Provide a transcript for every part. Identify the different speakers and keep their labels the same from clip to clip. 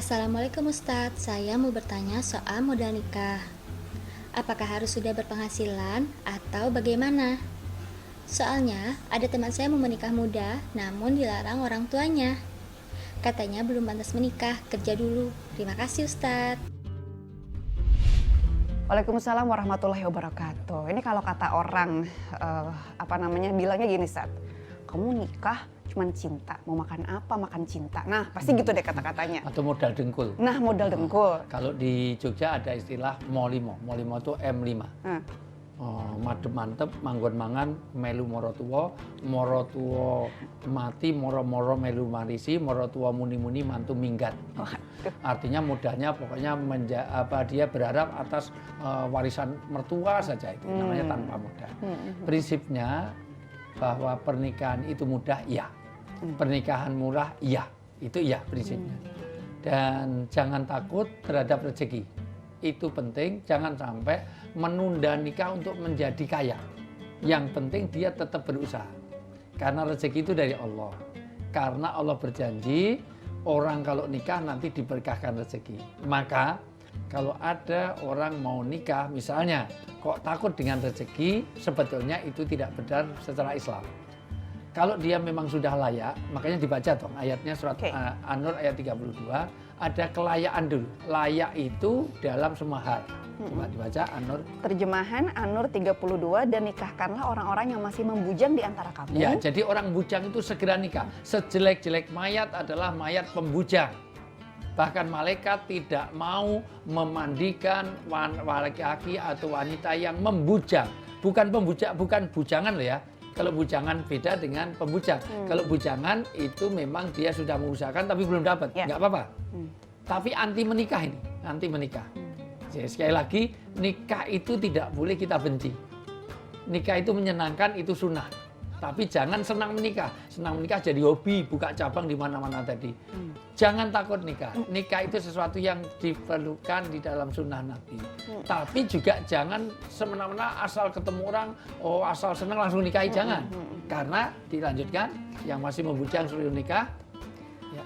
Speaker 1: Assalamualaikum Ustadz, saya mau bertanya soal modal nikah. Apakah harus sudah berpenghasilan atau bagaimana? Soalnya ada teman saya mau menikah muda namun dilarang orang tuanya. Katanya belum pantas menikah, kerja dulu. Terima kasih Ustadz.
Speaker 2: Waalaikumsalam warahmatullahi wabarakatuh. Ini kalau kata orang bilangnya gini, Sat. Kamu nikah cuman cinta, mau makan apa makan cinta. Nah, pasti gitu deh kata-katanya.
Speaker 3: Atau modal dengkul.
Speaker 2: Nah, modal dengkul.
Speaker 3: Kalau di Jogja ada istilah molimo. Molimo itu M5. Madem mantep, manggon mangan, melu moro tuwa mati, moro-moro melu marisi, moro tuwa muni-muni, mantu minggat. Artinya mudahnya pokoknya dia berharap atas warisan mertua saja, itu namanya tanpa modal. Prinsipnya bahwa pernikahan itu mudah, iya. Pernikahan murah, iya. Itu iya prinsipnya. Dan jangan takut terhadap rezeki. Itu penting, jangan sampai menunda nikah untuk menjadi kaya. Yang penting dia tetap berusaha. Karena rezeki itu dari Allah. Karena Allah berjanji, orang kalau nikah nanti diberkahkan rezeki. Maka kalau ada orang mau nikah, misalnya kok takut dengan rezeki, sebetulnya itu tidak benar secara Islam. Kalau dia memang sudah layak, makanya dibaca dong ayatnya surat An-Nur ayat 32, ada kelayaan dulu. Layak itu dalam semua hal. Coba dibaca An-Nur.
Speaker 2: Terjemahan An-Nur 32, dan nikahkanlah orang-orang yang masih membujang di antara kamu.
Speaker 3: Ya, jadi orang bujang itu segera nikah. Sejelek-jelek mayat adalah mayat pembujang. Bahkan malaikat tidak mau memandikan laki-laki atau wanita yang membujang. Bukan pembujang, bukan bujangan loh ya. Kalau bujangan beda dengan pembujang. Kalau bujangan itu memang dia sudah mengusahakan tapi belum dapat, nggak apa-apa. Tapi anti menikah ini, anti menikah. Jadi, sekali lagi, nikah itu tidak boleh kita benci. Nikah itu menyenangkan, itu sunnah. Tapi jangan senang menikah. Senang menikah jadi hobi, buka cabang di mana-mana tadi. Jangan takut nikah. Nikah itu sesuatu yang diperlukan di dalam sunnah Nabi. Tapi juga jangan semena-mena asal ketemu orang, asal senang langsung nikahi, jangan. Karena dilanjutkan, yang masih membujang suruh nikah. Ya.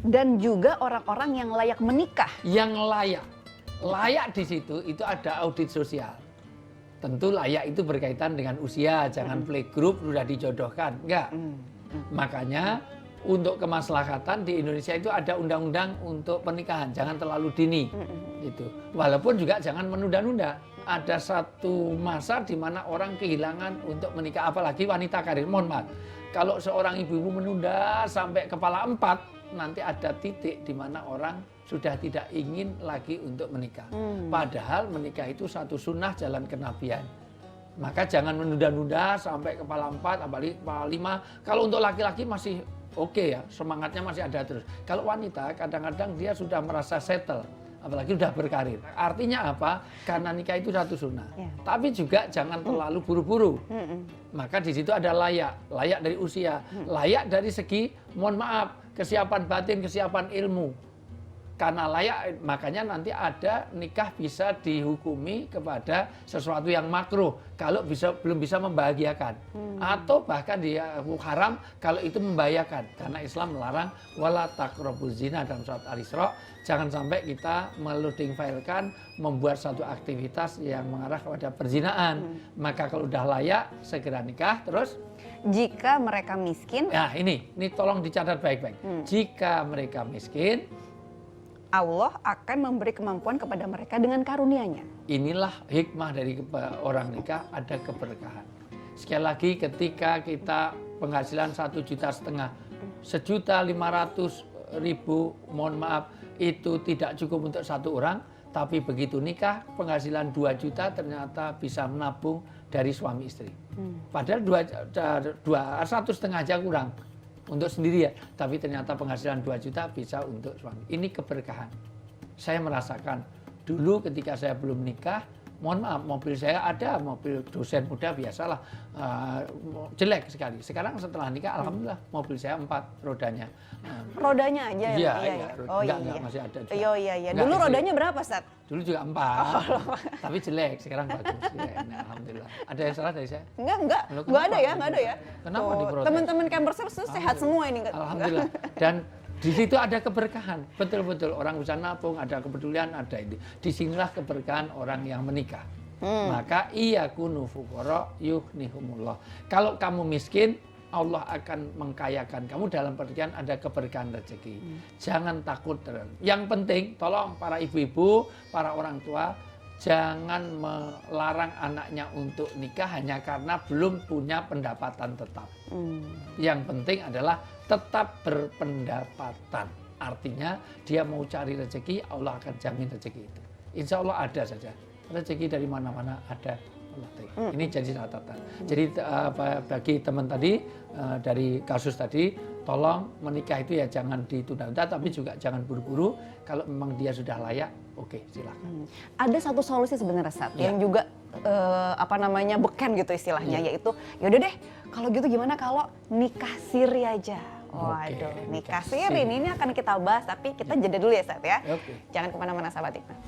Speaker 2: Dan juga orang-orang yang layak menikah.
Speaker 3: Yang layak. Layak di situ itu ada audit sosial. Tentu layak itu berkaitan dengan usia, jangan playgroup sudah dijodohkan, enggak. Makanya untuk kemaslahatan di Indonesia itu ada undang-undang untuk pernikahan, jangan terlalu dini. Gitu. Walaupun juga jangan menunda-nunda. Ada satu masa di mana orang kehilangan untuk menikah, apalagi wanita karir. Mohon maaf, kalau seorang ibu-ibu menunda sampai kepala 4, nanti ada titik di mana orang sudah tidak ingin lagi untuk menikah. Padahal menikah itu satu sunnah jalan kenabian. Maka jangan menunda-nunda sampai kepala 4, apalagi kepala 5. Kalau untuk laki-laki masih oke ya, semangatnya masih ada terus. Kalau wanita kadang-kadang dia sudah merasa settle, apalagi sudah berkarir. Artinya apa? Karena nikah itu satu sunnah. Tapi juga jangan terlalu buru-buru. Maka di situ ada layak. Layak dari usia. Layak dari segi, mohon maaf, kesiapan batin, kesiapan ilmu. Karena layak, makanya nanti ada nikah bisa dihukumi kepada sesuatu yang makruh kalau belum bisa membahagiakan, atau bahkan dia haram kalau itu membahayakan. Karena Islam melarang wala taqrabuz zina dalam surat Al-Isra. Jangan sampai kita meloading filekan membuat satu aktivitas yang mengarah kepada perzinaan. Maka kalau udah layak segera nikah. Terus
Speaker 2: jika mereka miskin,
Speaker 3: nah ini tolong dicatat baik-baik. Jika mereka miskin,
Speaker 2: Allah akan memberi kemampuan kepada mereka dengan karunia-Nya.
Speaker 3: Inilah hikmah dari orang nikah, ada keberkahan. Sekali lagi, ketika kita penghasilan 1,5 juta, 1.500.000, mohon maaf, itu tidak cukup untuk satu orang. Tapi begitu nikah, penghasilan 2 juta ternyata bisa menabung dari suami istri. Padahal 1,5 aja kurang untuk sendiri ya, tapi ternyata penghasilan 2 juta bisa untuk suami. Ini keberkahan. Saya merasakan dulu ketika saya belum nikah, mohon maaf, mobil saya ada, mobil dosen muda biasalah, jelek sekali. Sekarang setelah nikah, alhamdulillah mobil saya 4 rodanya.
Speaker 2: Rodanya aja ya?
Speaker 3: Iya. Enggak, masih ada juga.
Speaker 2: Iya. Dulu rodanya berapa, Sat?
Speaker 3: Dulu juga 4, tapi jelek, sekarang bagus. Ya, nah, alhamdulillah. Ada yang salah dari saya?
Speaker 2: Enggak ada ya.
Speaker 3: Kenapa diprotes?
Speaker 2: Teman-teman Campersers sehat semua ini.
Speaker 3: Alhamdulillah. Dan Di situ ada keberkahan, betul-betul orang usaha nabung, ada kepedulian, ada itu. Disinilah keberkahan orang yang menikah. Maka iyakunu fuqara yughnihumullah. Kalau kamu miskin, Allah akan mengkayakan kamu dalam pengertian ada keberkahan rezeki. Jangan takut. Yang penting, tolong para ibu-ibu, para orang tua, jangan melarang anaknya untuk nikah hanya karena belum punya pendapatan tetap. Yang penting adalah tetap berpendapatan. Artinya dia mau cari rezeki, Allah akan jamin rezeki itu. Insya Allah ada saja. Rezeki dari mana-mana ada. Ini jadi catatan. Jadi bagi teman tadi dari kasus tadi, tolong menikah itu ya jangan ditunda-tunda, tapi juga jangan buru-buru. Kalau memang dia sudah layak, oke, silakan.
Speaker 2: Ada satu solusi sebenarnya Sat, yang juga beken gitu istilahnya, yaitu yaudah deh kalau gitu gimana kalau nikah siri aja. Waduh, nikah siri ini akan kita bahas, tapi kita jeda dulu ya Sat ya. Jangan kemana-mana sahabat Hikmah.